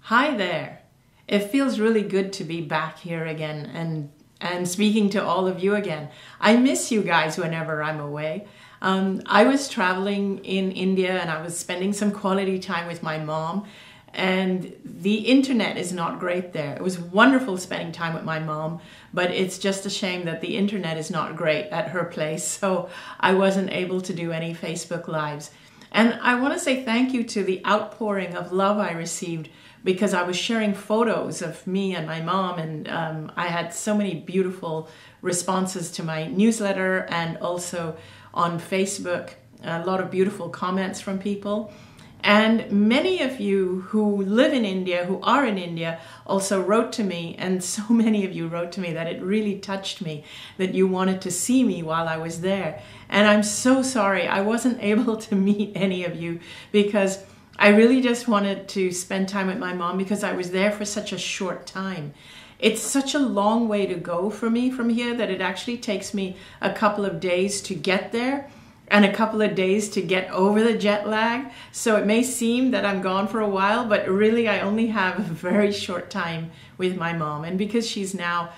Hi there. It feels really good to be back here again and speaking to all of you again. I miss you guys whenever I'm away. I was traveling in India and I was spending some quality time with my mom, and the internet is not great there. It was wonderful spending time with my mom, but it's just a shame that the internet is not great at her place, so I wasn't able to do any Facebook Lives. And I want to say thank you to the outpouring of love I received, because I was sharing photos of me and my mom, and I had so many beautiful responses to my newsletter and also on Facebook, a lot of beautiful comments from people. And many of you who live in India, who are in India, also wrote to me, and so many of you wrote to me that it really touched me, that you wanted to see me while I was there. And I'm so sorry I wasn't able to meet any of you, because I really just wanted to spend time with my mom because I was there for such a short time. It's such a long way to go for me from here that it actually takes me a couple of days to get there and a couple of days to get over the jet lag. So it may seem that I'm gone for a while, but really I only have a very short time with my mom. And because she's now,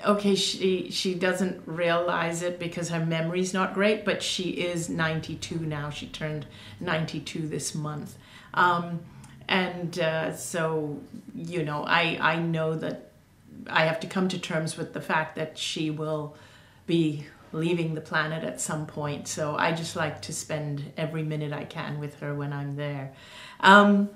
okay, she doesn't realize it because her memory's not great, but she is 92 now. She turned 92 this month. So, you know, I know that I have to come to terms with the fact that she will be leaving the planet at some point. So I just like to spend every minute I can with her when I'm there. I've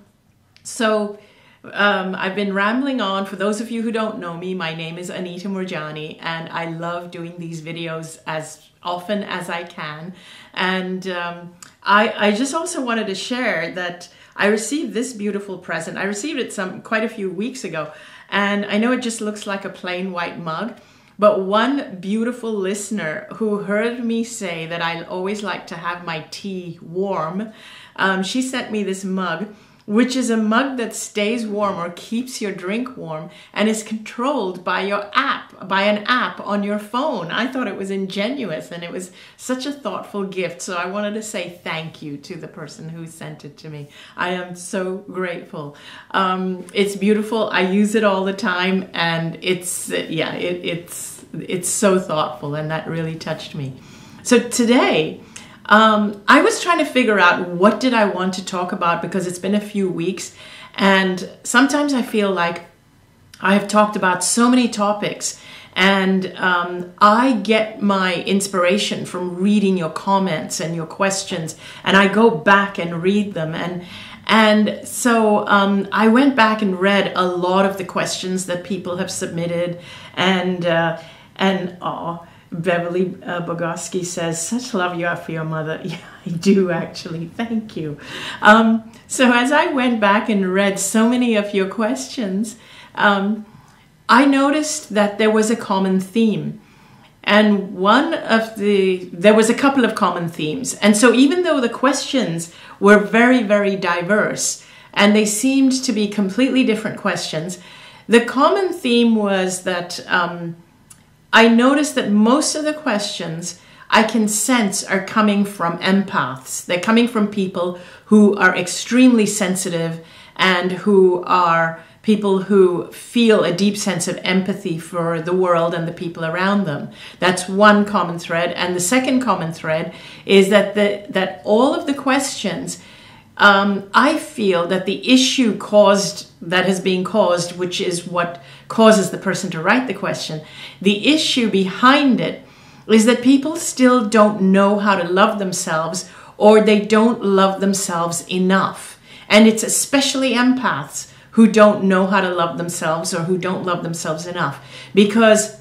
been rambling on. For those of you who don't know me, my name is Anita Moorjani, and I love doing these videos as often as I can. And I just also wanted to share that I received this beautiful present. I received it quite a few weeks ago, and I know it just looks like a plain white mug, but one beautiful listener who heard me say that I always like to have my tea warm, she sent me this mug, which is a mug that stays warm or keeps your drink warm and is controlled by your app, by an app on your phone. I thought it was ingenious, and it was such a thoughtful gift. So I wanted to say thank you to the person who sent it to me. I am so grateful. It's beautiful. I use it all the time, and it's so thoughtful, and that really touched me. So today, I was trying to figure out what did I want to talk about, because it's been a few weeks, and sometimes I feel like I have talked about so many topics, and I get my inspiration from reading your comments and your questions, and I go back and read them, and so I went back and read a lot of the questions that people have submitted, and Beverly Bogoski says, such love you have for your mother. Yeah, I do actually. Thank you. So as I went back and read so many of your questions, I noticed that there was a common theme. And there was a couple of common themes. And so even though the questions were very, very diverse, and they seemed to be completely different questions, the common theme was that I noticed that most of the questions I can sense are coming from empaths. They're coming from people who are extremely sensitive and who are people who feel a deep sense of empathy for the world and the people around them. That's one common thread. And the second common thread is that all of the questions, I feel that the issue that has been caused, which is what causes the person to write the question, the issue behind it is that people still don't know how to love themselves, or they don't love themselves enough. And it's especially empaths who don't know how to love themselves, or who don't love themselves enough, because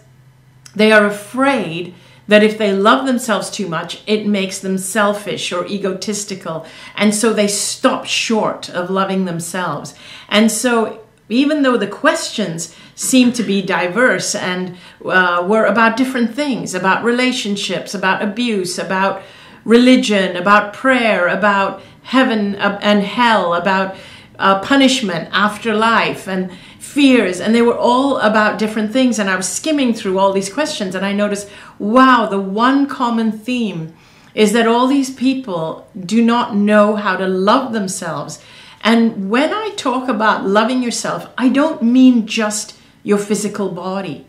they are afraid that if they love themselves too much, it makes them selfish or egotistical. And so they stop short of loving themselves. And so even though the questions seem to be diverse and were about different things, about relationships, about abuse, about religion, about prayer, about heaven and hell, about punishment, afterlife, and fears, and they were all about different things, and I was skimming through all these questions, and I noticed, wow, the one common theme is that all these people do not know how to love themselves, And when I talk about loving yourself, I don't mean just your physical body.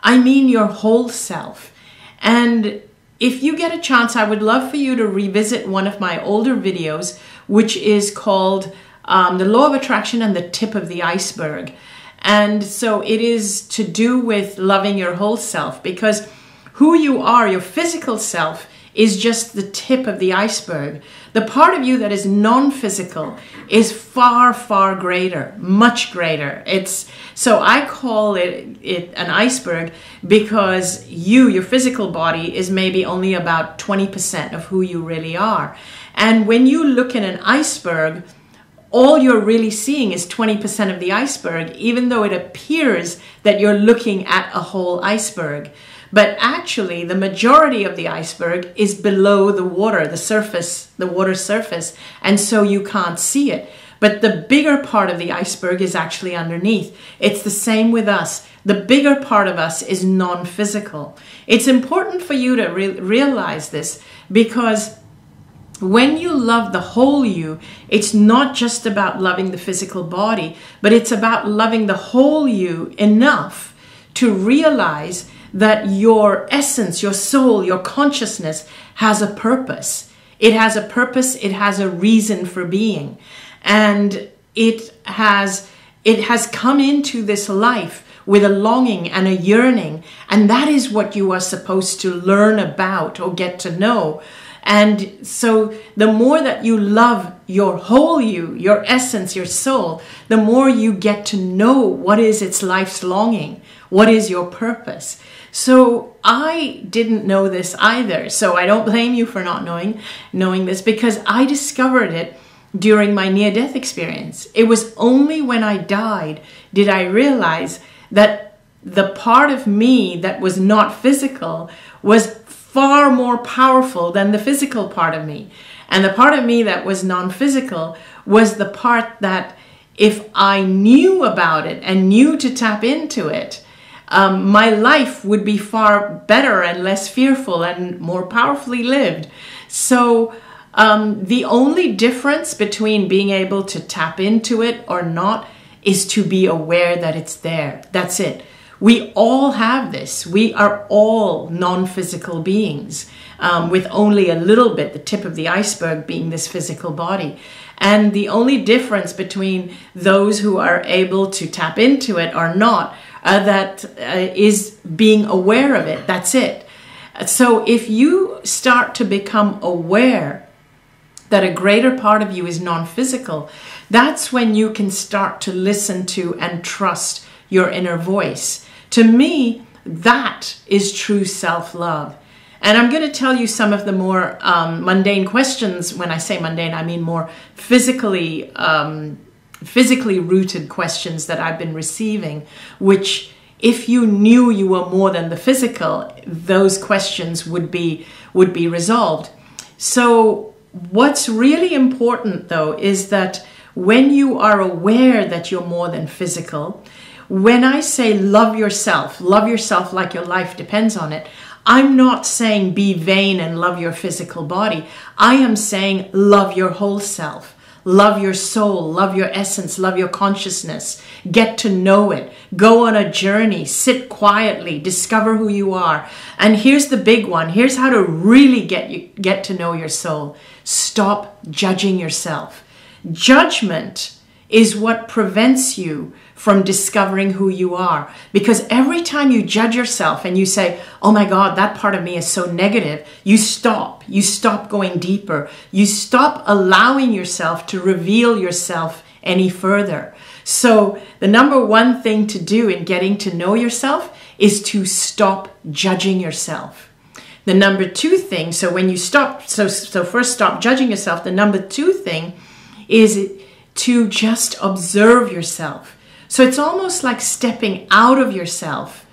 I mean your whole self. And if you get a chance, I would love for you to revisit one of my older videos, which is called The Law of Attraction and the Tip of the Iceberg. And so it is to do with loving your whole self, because who you are, your physical self, is just the tip of the iceberg. The part of you that is non-physical is far, far greater, much greater. So I call it an iceberg because your physical body is maybe only about 20% of who you really are. And when you look at an iceberg, all you're really seeing is 20% of the iceberg, even though it appears that you're looking at a whole iceberg. But actually, the majority of the iceberg is below the water, the water surface, and so you can't see it. But the bigger part of the iceberg is actually underneath. It's the same with us. The bigger part of us is non-physical. It's important for you to realize this, because when you love the whole you, it's not just about loving the physical body, but it's about loving the whole you enough to realize that your essence, your soul, your consciousness has a purpose. It has a purpose. It has a reason for being. And it has come into this life with a longing and a yearning. And that is what you are supposed to learn about or get to know. And so the more that you love your whole you, your essence, your soul, the more you get to know what is its life's longing. What is your purpose? So I didn't know this either. So I don't blame you for not knowing this, because I discovered it during my near-death experience. It was only when I died did I realize that the part of me that was not physical was far more powerful than the physical part of me. And the part of me that was non-physical was the part that, if I knew about it and knew to tap into it, my life would be far better and less fearful and more powerfully lived. So the only difference between being able to tap into it or not is to be aware that it's there. That's it. We all have this. We are all non-physical beings, with only a little bit, the tip of the iceberg being this physical body. And the only difference between those who are able to tap into it or not, is being aware of it. That's it. So if you start to become aware that a greater part of you is non-physical, that's when you can start to listen to and trust your inner voice. To me, that is true self-love. And I'm going to tell you some of the more mundane questions. When I say mundane, I mean more physically rooted questions that I've been receiving, which, if you knew you were more than the physical, those questions would be resolved. So what's really important, though, is that when you are aware that you're more than physical, when I say love yourself like your life depends on it, I'm not saying be vain and love your physical body. I am saying love your whole self. Love your soul, love your essence, love your consciousness. Get to know it. Go on a journey. Sit quietly. Discover who you are. And here's the big one. Here's how to really get to know your soul. Stop judging yourself. Judgment is what prevents you from discovering who you are. Because every time you judge yourself and you say, oh my God, that part of me is so negative, you stop. You stop going deeper. You stop allowing yourself to reveal yourself any further. So the number one thing to do in getting to know yourself is to stop judging yourself. The number two thing, so when you stop, so first stop judging yourself. The number two thing is to just observe yourself. So it's almost like stepping out of yourself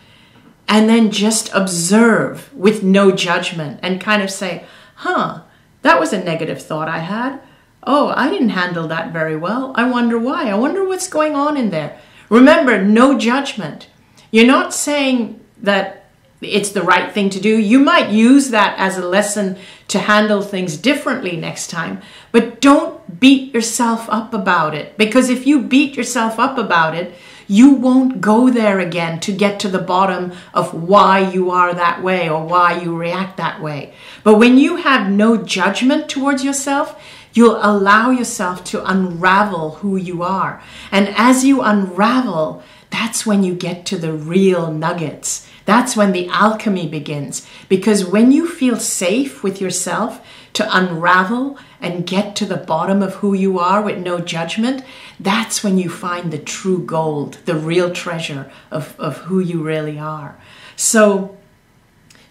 and then just observe with no judgment and kind of say, that was a negative thought I had. Oh, I didn't handle that very well. I wonder why. I wonder what's going on in there. Remember, no judgment. You're not saying that it's the right thing to do. You might use that as a lesson to handle things differently next time, but don't beat yourself up about it, because if you beat yourself up about it, you won't go there again to get to the bottom of why you are that way or why you react that way. But when you have no judgment towards yourself, you'll allow yourself to unravel who you are. And as you unravel, that's when you get to the real nuggets. That's when the alchemy begins. Because when you feel safe with yourself to unravel and get to the bottom of who you are with no judgment, that's when you find the true gold, the real treasure of who you really are. So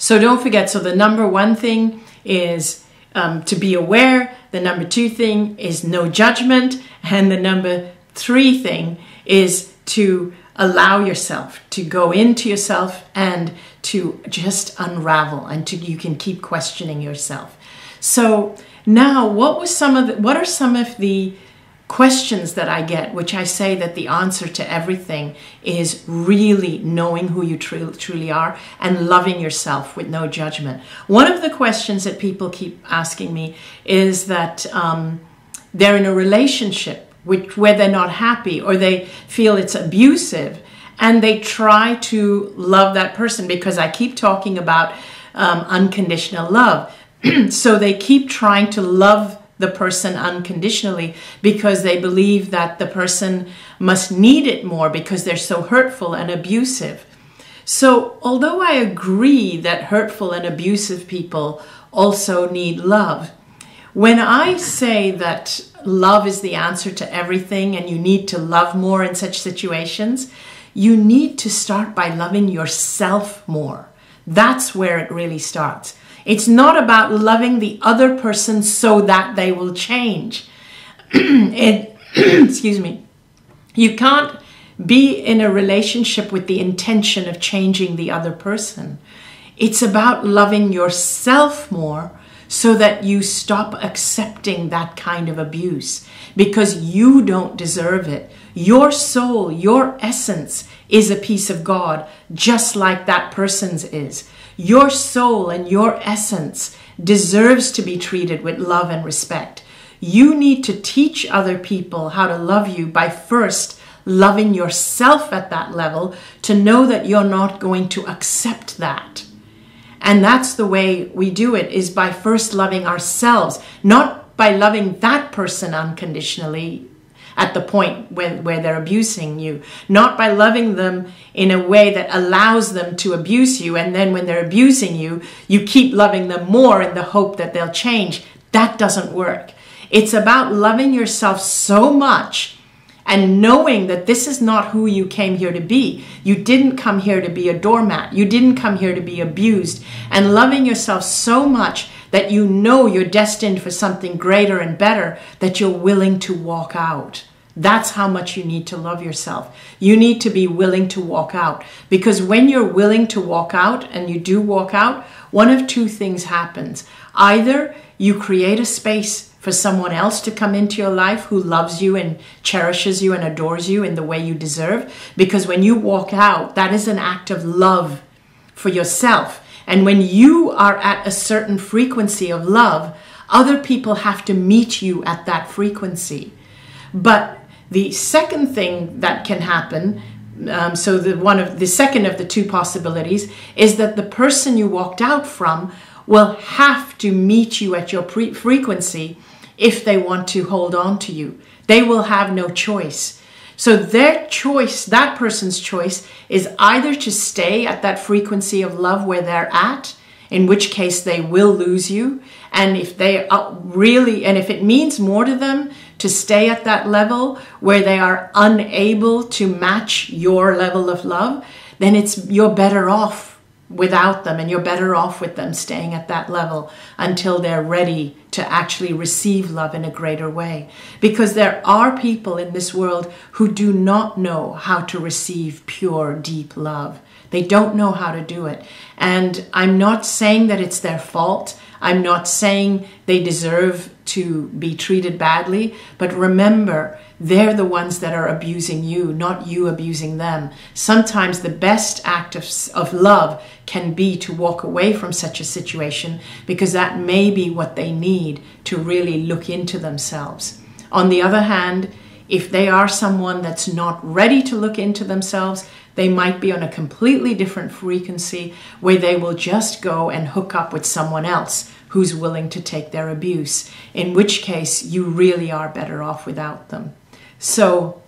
don't forget, so the number one thing is to be aware. The number two thing is no judgment. And the number three thing is to allow yourself to go into yourself and to just unravel, and you can keep questioning yourself. So now, what are some of the questions that I get, which I say that the answer to everything is really knowing who you truly are and loving yourself with no judgment. One of the questions that people keep asking me is that they're in a relationship where they're not happy, or they feel it's abusive, and they try to love that person, because I keep talking about unconditional love. So they keep trying to love the person unconditionally because they believe that the person must need it more because they're so hurtful and abusive. So although I agree that hurtful and abusive people also need love, when I say that love is the answer to everything and you need to love more in such situations, you need to start by loving yourself more. That's where it really starts. It's not about loving the other person so that they will change. Excuse me. You can't be in a relationship with the intention of changing the other person. It's about loving yourself more so that you stop accepting that kind of abuse, because you don't deserve it. Your soul, your essence is a piece of God, just like that person's is. Your soul and your essence deserves to be treated with love and respect. You need to teach other people how to love you by first loving yourself at that level, to know that you're not going to accept that. And that's the way we do it, is by first loving ourselves, not by loving that person unconditionally at the point where they're abusing you, not by loving them in a way that allows them to abuse you, and then when they're abusing you, you keep loving them more in the hope that they'll change. That doesn't work. It's about loving yourself so much and knowing that this is not who you came here to be. You didn't come here to be a doormat. You didn't come here to be abused. And loving yourself so much that you know you're destined for something greater and better, that you're willing to walk out. That's how much you need to love yourself. You need to be willing to walk out, because when you're willing to walk out, and you do walk out, one of two things happens. Either you create a space for someone else to come into your life who loves you and cherishes you and adores you in the way you deserve, because when you walk out, that is an act of love for yourself. And when you are at a certain frequency of love, other people have to meet you at that frequency. But the second thing that can happen, the second of the two possibilities, is that the person you walked out from will have to meet you at your frequency if they want to hold on to you. They will have no choice. So their choice, that person's choice, is either to stay at that frequency of love where they're at, in which case they will lose you. And if they if it means more to them to stay at that level where they are unable to match your level of love, then you're better off without them, and you're better off with them staying at that level until they're ready to actually receive love in a greater way. Because there are people in this world who do not know how to receive pure, deep love. They don't know how to do it. And I'm not saying that it's their fault. I'm not saying they deserve to be treated badly, but remember, they're the ones that are abusing you, not you abusing them. Sometimes the best act of love can be to walk away from such a situation, because that may be what they need to really look into themselves. On the other hand, if they are someone that's not ready to look into themselves, they might be on a completely different frequency where they will just go and hook up with someone else who's willing to take their abuse, in which case you really are better off without them. So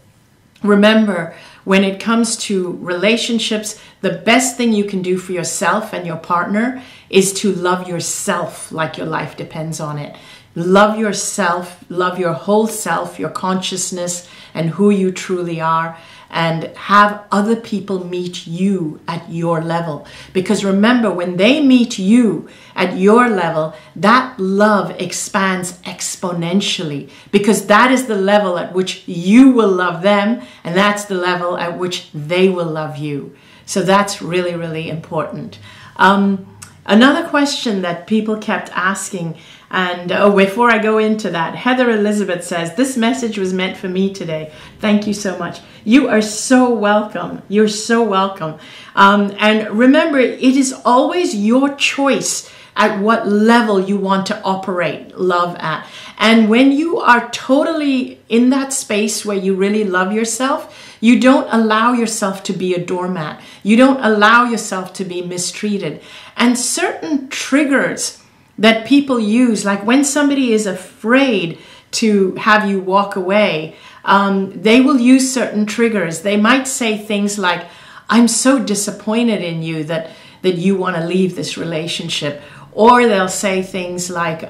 remember, when it comes to relationships, the best thing you can do for yourself and your partner is to love yourself like your life depends on it. Love yourself, love your whole self, your consciousness, and who you truly are, and have other people meet you at your level. Because remember, when they meet you at your level, that love expands exponentially, because that is the level at which you will love them, and that's the level at which they will love you. So that's really, really important. Another question that people kept asking, and before I go into that, Heather Elizabeth says, this message was meant for me today. Thank you so much. You are so welcome. You're so welcome. And remember, it is always your choice at what level you want to operate love at. And when you are totally in that space where you really love yourself, you don't allow yourself to be a doormat. You don't allow yourself to be mistreated. And certain triggers that people use, like when somebody is afraid to have you walk away, they will use certain triggers. They might say things like, I'm so disappointed in you that you want to leave this relationship. Or they'll say things like,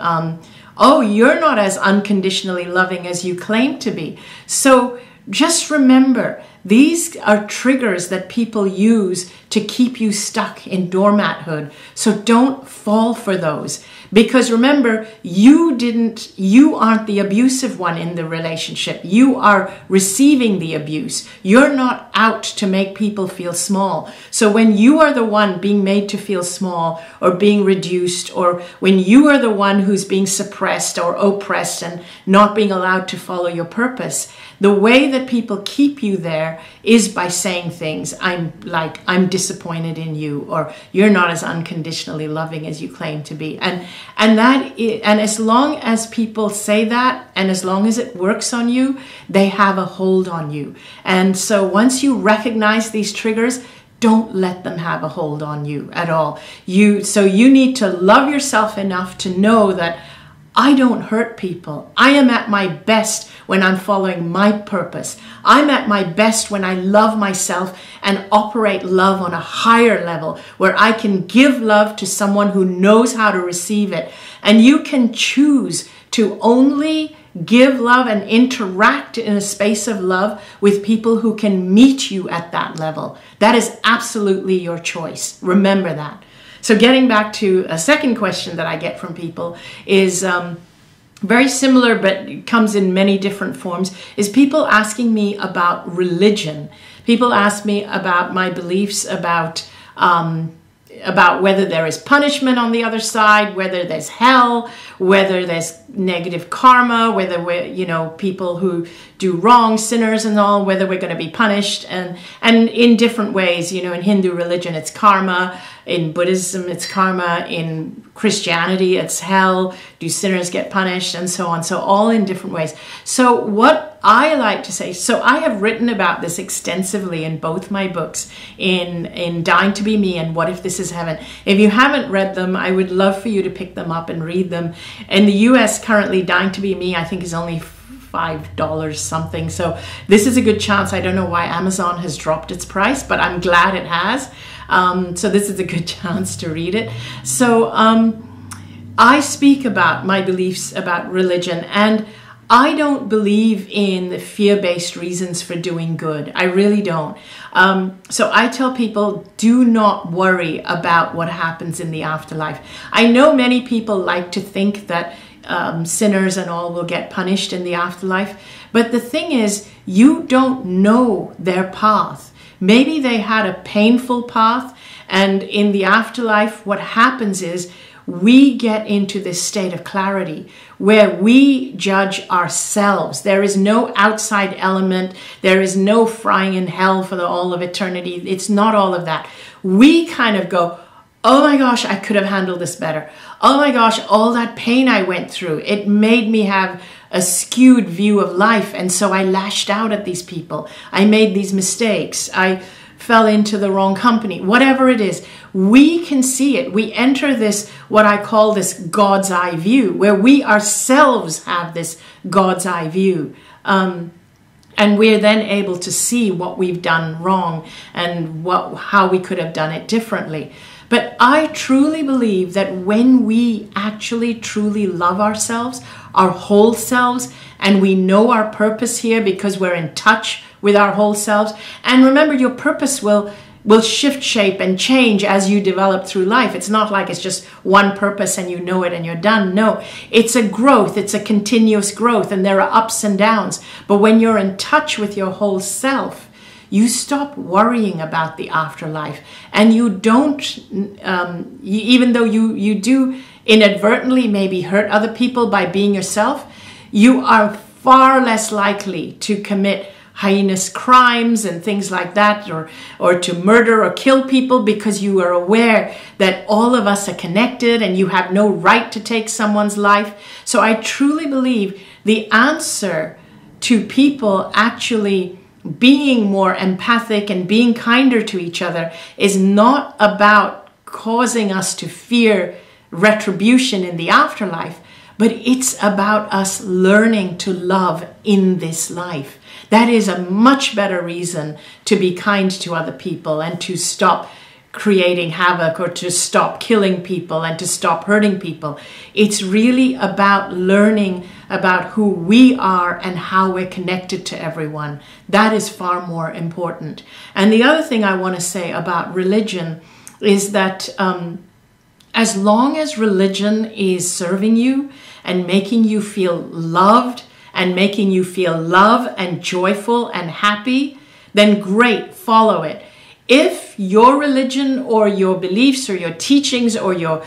oh, you're not as unconditionally loving as you claim to be. So just remember, these are triggers that people use to keep you stuck in doormathood. So don't fall for those. Because remember, you aren't the abusive one in the relationship. You are receiving the abuse. You're not out to make people feel small. So when you are the one being made to feel small or being reduced, or when you are the one who's being suppressed or oppressed and not being allowed to follow your purpose, the way that people keep you there is by saying things I'm disappointed in you, or you're not as unconditionally loving as you claim to be. And as long as people say that, and as long as it works on you, they have a hold on you. And so once you recognize these triggers, don't let them have a hold on you at all. So you need to love yourself enough to know that I don't hurt people. I am at my best when I'm following my purpose. I'm at my best when I love myself and operate love on a higher level, where I can give love to someone who knows how to receive it. And you can choose to only give love and interact in a space of love with people who can meet you at that level. That is absolutely your choice. Remember that. So getting back to a second question that I get from people is very similar, but it comes in many different forms, is people asking me about religion. People ask me about my beliefs about whether there is punishment on the other side, whether there's hell, whether there's negative karma, whether we're, people who do wrong, sinners and all, whether we're going to be punished, and in different ways. In Hindu religion, it's karma. In Buddhism, it's karma. In Christianity, it's hell. Do sinners get punished? And so on. So all in different ways. So what I like to say, so I have written about this extensively in both my books, in Dying to Be Me and What If This Is Heaven. If you haven't read them, I would love for you to pick them up and read them. In the US currently, Dying to Be Me, I think, is only $5 something. So this is a good chance. I don't know why Amazon has dropped its price, but I'm glad it has. So this is a good chance to read it. So I speak about my beliefs about religion, and I don't believe in fear-based reasons for doing good. I really don't. So I tell people, do not worry about what happens in the afterlife. I know many people like to think that sinners and all will get punished in the afterlife. But the thing is, you don't know their path. Maybe they had a painful path, and in the afterlife, what happens is we get into this state of clarity where we judge ourselves. There is no outside element. There is no frying in hell for all of eternity. It's not all of that. We kind of go, oh my gosh, I could have handled this better. Oh my gosh, all that pain I went through, it made me have a skewed view of life. And so I lashed out at these people. I made these mistakes. I fell into the wrong company. Whatever it is, we can see it. We enter this, what I call this God's eye view, where we ourselves have this God's eye view. And we're then able to see what we've done wrong and how we could have done it differently. But I truly believe that when we actually truly love ourselves, our whole selves, and we know our purpose here because we're in touch with our whole selves. And remember, your purpose will shift shape and change as you develop through life. It's not like it's just one purpose and you know it and you're done. No, it's a growth. It's a continuous growth, and there are ups and downs. But when you're in touch with your whole self, you stop worrying about the afterlife, and you don't, even though you do inadvertently maybe hurt other people by being yourself, you are far less likely to commit heinous crimes and things like that, or to murder or kill people, because you are aware that all of us are connected and you have no right to take someone's life. So I truly believe the answer to people actually being more empathic and being kinder to each other is not about causing us to fear retribution in the afterlife, but it's about us learning to love in this life. That is a much better reason to be kind to other people and to stop creating havoc, or to stop killing people and to stop hurting people. It's really about learning about who we are and how we're connected to everyone. That is far more important. And the other thing I want to say about religion is that as long as religion is serving you and making you feel loved and making you feel love and joyful and happy, then great, follow it. If your religion or your beliefs or your teachings or your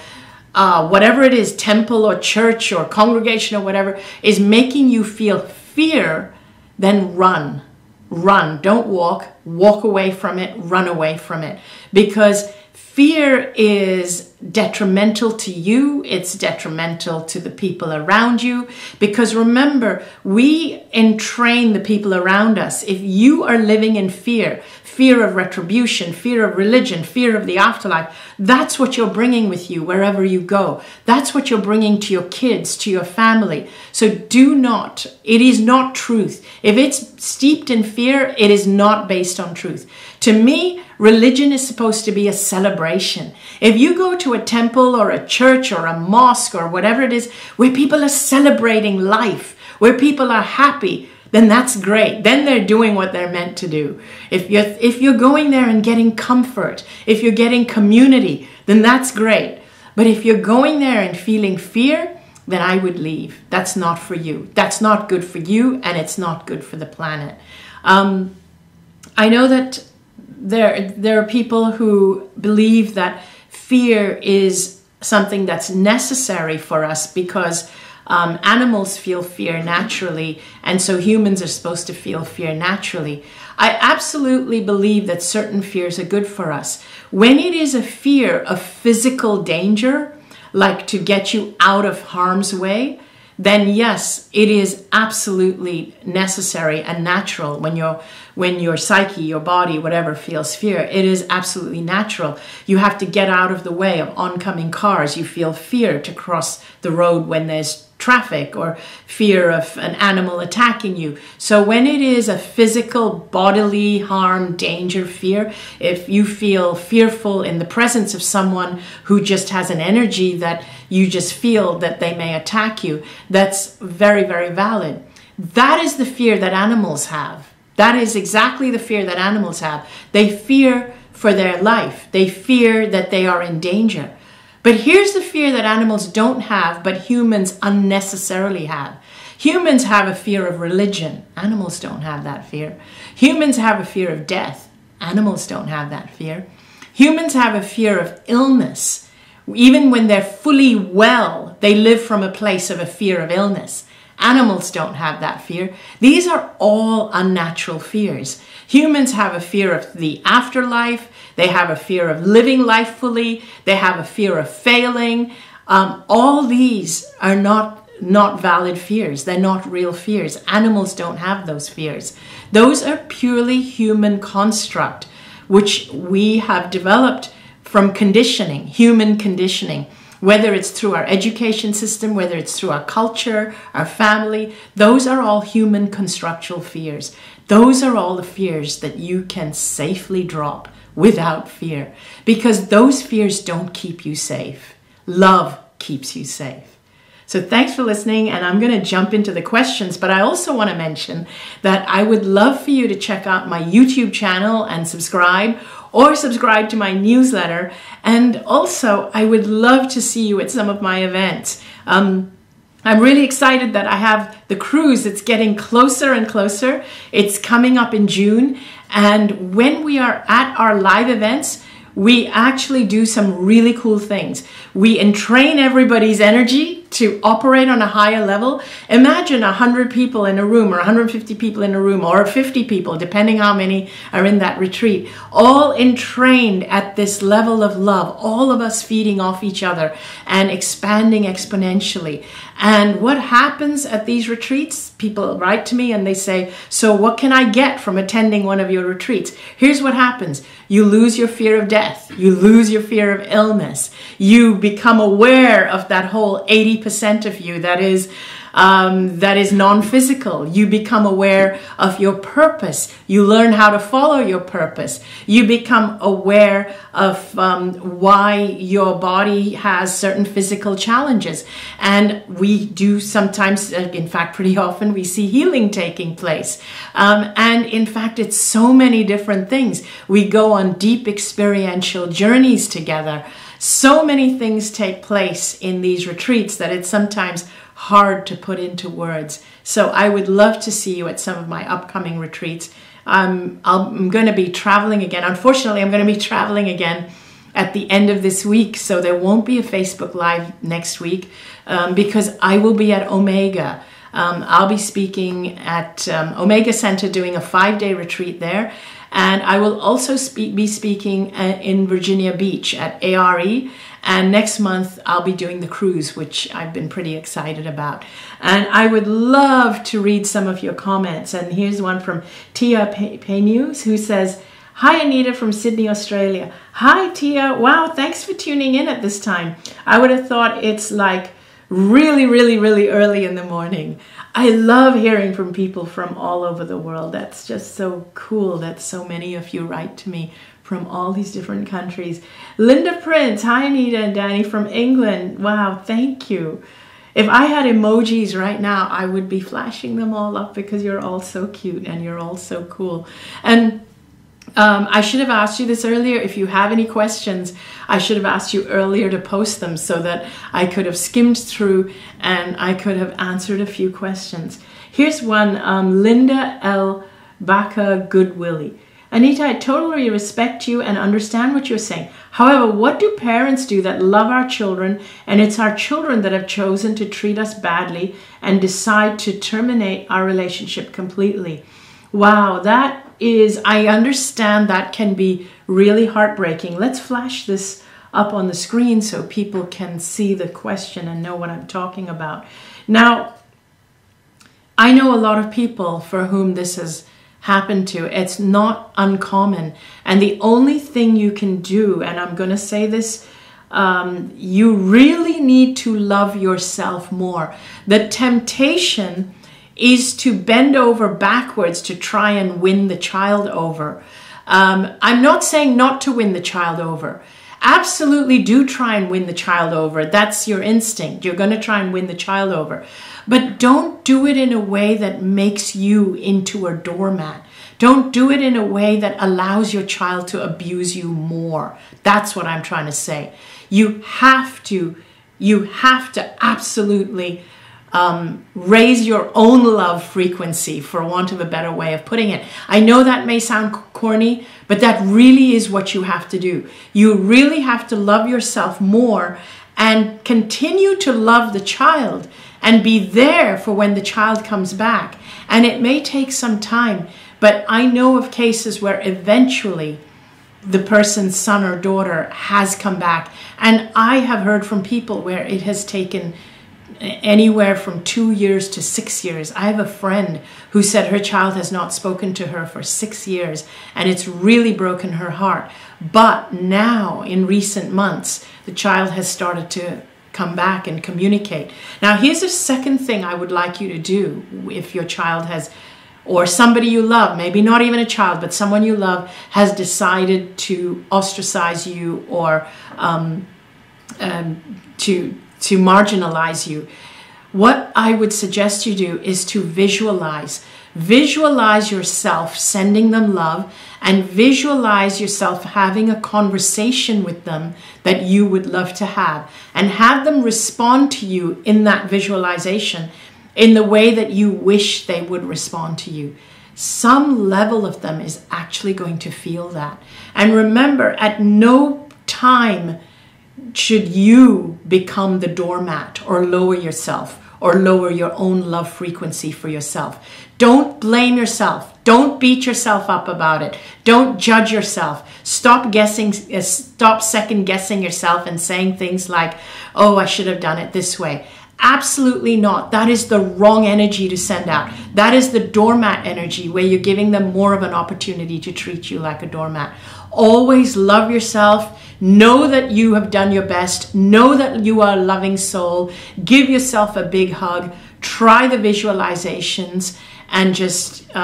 whatever it is, temple or church or congregation or whatever, is making you feel fear, then run. Run. Don't walk. Walk away from it. Run away from it. Because fear is detrimental to you. It's detrimental to the people around you. Because remember, we entrain the people around us. If you are living in fear, fear of retribution, fear of religion, fear of the afterlife, that's what you're bringing with you wherever you go. That's what you're bringing to your kids, to your family. So do not, it is not truth. If it's steeped in fear, it is not based on truth. To me, religion is supposed to be a celebration. If you go to a temple or a church or a mosque or whatever it is, where people are celebrating life, where people are happy, then that's great. Then they're doing what they're meant to do. If you're going there and getting comfort, if you're getting community, then that's great. But if you're going there and feeling fear, then I would leave. That's not for you. That's not good for you, and it's not good for the planet. I know that there are people who believe that fear is something that's necessary for us because animals feel fear naturally, and so humans are supposed to feel fear naturally. I absolutely believe that certain fears are good for us. When it is a fear of physical danger, like to get you out of harm's way, then yes, it is absolutely necessary and natural. When your psyche, your body, whatever feels fear, it is absolutely natural. You have to get out of the way of oncoming cars. You feel fear to cross the road when there's traffic, or fear of an animal attacking you. So when it is a physical bodily harm, danger, fear, if you feel fearful in the presence of someone who just has an energy that you just feel that they may attack you, that's very, very valid. That is the fear that animals have. That is exactly the fear that animals have. They fear for their life. They fear that they are in danger. But here's the fear that animals don't have, but humans unnecessarily have. Humans have a fear of religion. Animals don't have that fear. Humans have a fear of death. Animals don't have that fear. Humans have a fear of illness. Even when they're fully well, they live from a place of a fear of illness. Animals don't have that fear. These are all unnatural fears. Humans have a fear of the afterlife. They have a fear of living life fully. They have a fear of failing. All these are not valid fears. They're not real fears. Animals don't have those fears. Those are purely human construct, which we have developed from conditioning, human conditioning, whether it's through our education system, whether it's through our culture, our family. Those are all human constructual fears. Those are all the fears that you can safely drop without fear, because those fears don't keep you safe. Love keeps you safe. So thanks for listening, and I'm going to jump into the questions, but I also want to mention that I would love for you to check out my YouTube channel and subscribe, or subscribe to my newsletter. And also, I would love to see you at some of my events. I'm really excited that I have the cruise. It's getting closer and closer. It's coming up in June. And when we are at our live events, we actually do some really cool things. We entrain everybody's energy to operate on a higher level. Imagine 100 people in a room, or 150 people in a room, or 50 people, depending how many are in that retreat, all entrained at this level of love, all of us feeding off each other and expanding exponentially. And what happens at these retreats? People write to me and they say, so what can I get from attending one of your retreats? Here's what happens. You lose your fear of death. You lose your fear of illness. You become aware of that whole 80% of you that is non-physical. You become aware of your purpose. You learn how to follow your purpose. You become aware of why your body has certain physical challenges. And we do sometimes, in fact, pretty often, we see healing taking place. And in fact, it's so many different things. We go on deep experiential journeys together. So many things take place in these retreats that it's sometimes hard to put into words. So I would love to see you at some of my upcoming retreats. I'm going to be traveling again. Unfortunately, I'm going to be traveling again at the end of this week. So there won't be a Facebook Live next week because I will be at Omega. I'll be speaking at Omega Center, doing a 5-day retreat there. And I will also be speaking in Virginia Beach at ARE. And next month, I'll be doing the cruise, which I've been pretty excited about. And I would love to read some of your comments. And here's one from Tia Paynews, who says, hi, Anita from Sydney, Australia. Hi, Tia. Wow, thanks for tuning in at this time. I would have thought it's like really, really, really early in the morning. I love hearing from people from all over the world. That's just so cool that so many of you write to me from all these different countries. Linda Prince, hi Anita and Danny from England. Wow, thank you. If I had emojis right now, I would be flashing them all up because you're all so cute and you're all so cool. And I should have asked you this earlier. If you have any questions, I should have asked you earlier to post them so that I could have skimmed through and I could have answered a few questions. Here's one, Linda L. Baca Goodwillie. Anita, I totally respect you and understand what you're saying. However, what do parents do that love our children, and it's our children that have chosen to treat us badly and decide to terminate our relationship completely? Wow, that is, I understand that can be really heartbreaking. Let's flash this up on the screen so people can see the question and know what I'm talking about. Now, I know a lot of people for whom this has happened to. It's not uncommon. And the only thing you can do, and I'm going to say this, you really need to love yourself more. The temptation is to bend over backwards to try and win the child over. I'm not saying not to win the child over. Absolutely do try and win the child over. That's your instinct. You're going to try and win the child over. But don't do it in a way that makes you into a doormat. Don't do it in a way that allows your child to abuse you more. That's what I'm trying to say. You have to absolutely raise your own love frequency, for want of a better way of putting it. I know that may sound corny, but that really is what you have to do. You really have to love yourself more and continue to love the child and be there for when the child comes back. And it may take some time, but I know of cases where eventually the person's son or daughter has come back. And I have heard from people where it has taken anywhere from 2 years to 6 years. I have a friend who said her child has not spoken to her for 6 years, and it's really broken her heart. But now, in recent months, the child has started to come back and communicate. Now, here's a second thing I would like you to do if your child has, or somebody you love, maybe not even a child, but someone you love has decided to ostracize you or to marginalize you. What I would suggest you do is to visualize. Visualize yourself sending them love, and visualize yourself having a conversation with them that you would love to have them respond to you in that visualization in the way that you wish they would respond to you. Some level of them is actually going to feel that. And remember, at no time should you become the doormat or lower yourself or lower your own love frequency for yourself. Don't blame yourself. Don't beat yourself up about it. Don't judge yourself. Stop second guessing yourself and saying things like, oh, I should have done it this way. Absolutely not. That is the wrong energy to send out. That is the doormat energy, where you're giving them more of an opportunity to treat you like a doormat. Always love yourself. Know that you have done your best. Know that you are a loving soul. Give yourself a big hug. Try the visualizations, and just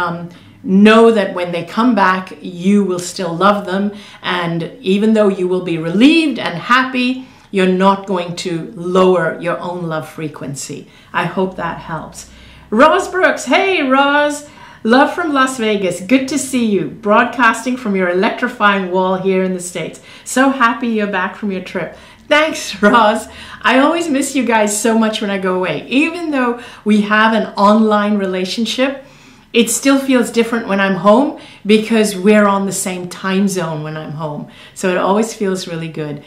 know that when they come back, you will still love them. And even though you will be relieved and happy, you're not going to lower your own love frequency. I hope that helps. Roz Brooks, hey Roz, love from Las Vegas. Good to see you, broadcasting from your electrifying wall here in the States. So happy you're back from your trip. Thanks, Roz. I always miss you guys so much when I go away. Even though we have an online relationship, it still feels different when I'm home because we're on the same time zone when I'm home. So it always feels really good.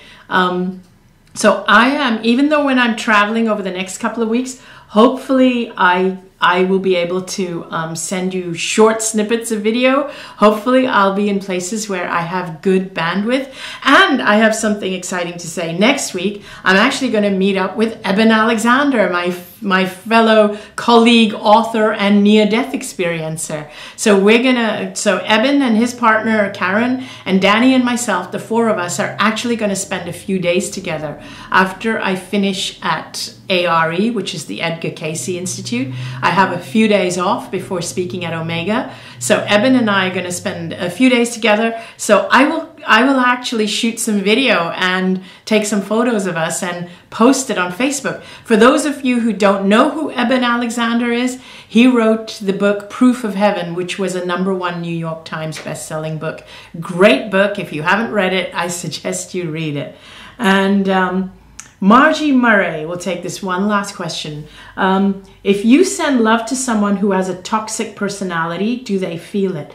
So I am, even though when I'm traveling over the next couple of weeks, hopefully I will be able to send you short snippets of video. Hopefully I'll be in places where I have good bandwidth. And I have something exciting to say. Next week, I'm actually going to meet up with Eben Alexander, my fellow colleague, author, and near-death experiencer. So Eben and his partner, Karen, and Danny and myself, the four of us, are actually going to spend a few days together. After I finish at ARE, which is the Edgar Cayce Institute, I have a few days off before speaking at Omega. So Eben and I are going to spend a few days together. So I will actually shoot some video and take some photos of us and post it on Facebook. For those of you who don't know who Eben Alexander is, he wrote the book Proof of Heaven, which was a #1 New York Times best-selling book. Great book. If you haven't read it, I suggest you read it. And Margie Murray will take this one last question. If you send love to someone who has a toxic personality, do they feel it?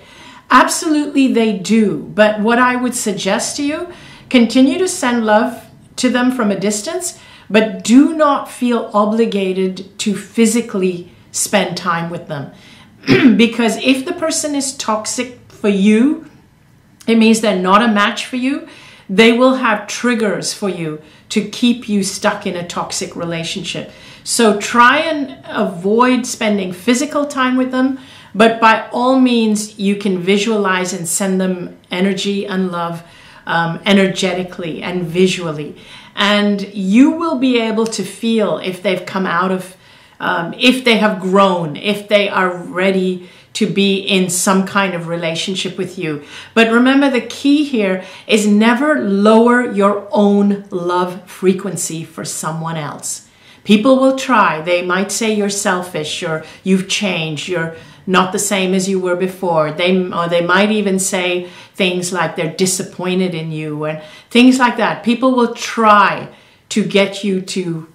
Absolutely they do. But what I would suggest to you, continue to send love to them from a distance, but do not feel obligated to physically spend time with them. Because if the person is toxic for you, it means they're not a match for you. They will have triggers for you to keep you stuck in a toxic relationship. So try and avoid spending physical time with them, but by all means, you can visualize and send them energy and love energetically and visually. And you will be able to feel if they've come out of, if they have grown, if they are ready to be in some kind of relationship with you. But remember, the key here is never lower your own love frequency for someone else. People will try. They might say you're selfish, or you've changed, you're not the same as you were before. They might even say things like they're disappointed in you and things like that. People will try to get you to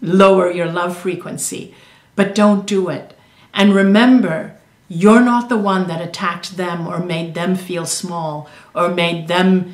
lower your love frequency. But don't do it. And remember, you're not the one that attacked them or made them feel small or made them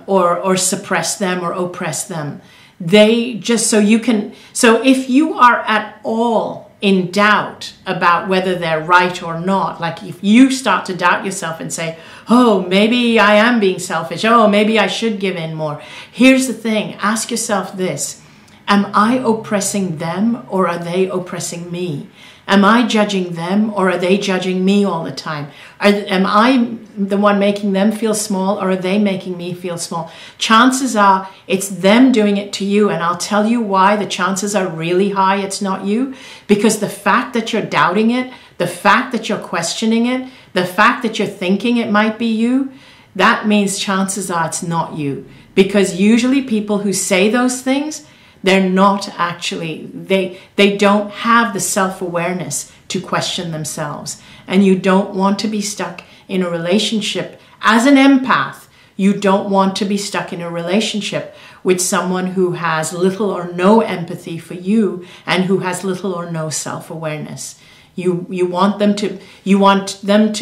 or suppress them or oppress them. They just so if you are at all in doubt about whether they're right or not, like if you start to doubt yourself and say, oh, maybe I am being selfish. Oh, maybe I should give in more. Here's the thing. Ask yourself this. Am I oppressing them or are they oppressing me? Am I judging them or are they judging me all the time? Am I the one making them feel small or are they making me feel small? Chances are it's them doing it to you. And I'll tell you why the chances are really high it's not you. Because the fact that you're doubting it, the fact that you're questioning it, the fact that you're thinking it might be you, that means chances are it's not you. Because usually people who say those things, they're not actually, they don't have the self-awareness to question themselves. And you don't want to be stuck in a relationship. As an empath, you don't want to be stuck in a relationship with someone who has little or no empathy for you and who has little or no self-awareness. You want them to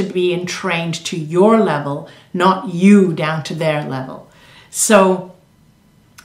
be entrained to your level, not you down to their level. So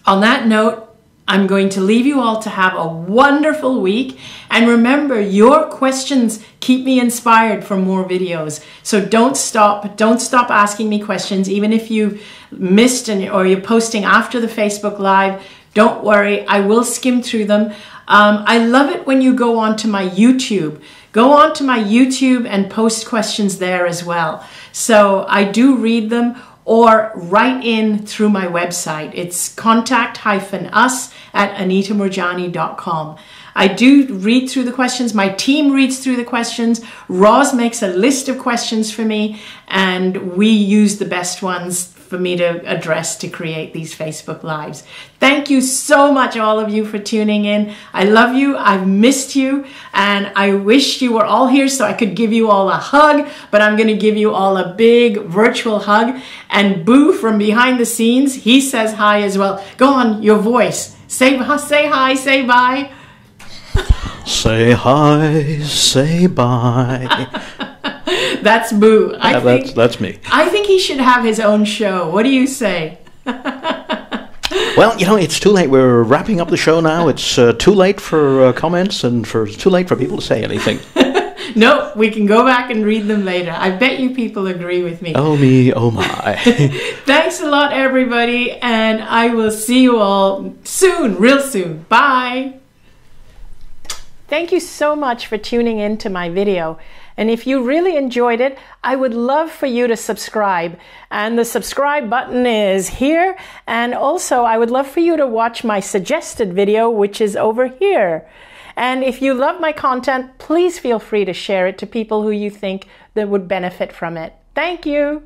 on that note, I'm going to leave you all to have a wonderful week. And remember, your questions keep me inspired for more videos. So don't stop asking me questions, even if you missed or you're posting after the Facebook Live. Don't worry, I will skim through them. I love it when you go onto my YouTube. Go onto my YouTube and post questions there as well. So I do read them, or write in through my website. It's contact-us@anitamoorjani.com. I do read through the questions. My team reads through the questions. Roz makes a list of questions for me, and we use the best ones for me to address to create these Facebook Lives. Thank you so much, all of you, for tuning in. I love you. I've missed you, and I wish you were all here so I could give you all a hug, but I'm going to give you all a big virtual hug. And Boo from behind the scenes, he says hi as well. Go on, your voice. Say hi, say bye. Say hi, say bye. That's Boo. That's me. I think he should have his own show. What do you say? Well, you know, it's too late. We're wrapping up the show now. It's too late for comments and too late for people to say anything. No, we can go back and read them later. I bet you people agree with me. Oh me, oh my. Thanks a lot, everybody, and I will see you all soon, real soon. Bye. Thank you so much for tuning in to my video. And if you really enjoyed it, I would love for you to subscribe. And the subscribe button is here. And also, I would love for you to watch my suggested video, which is over here. And if you love my content, please feel free to share it to people who you think that would benefit from it. Thank you.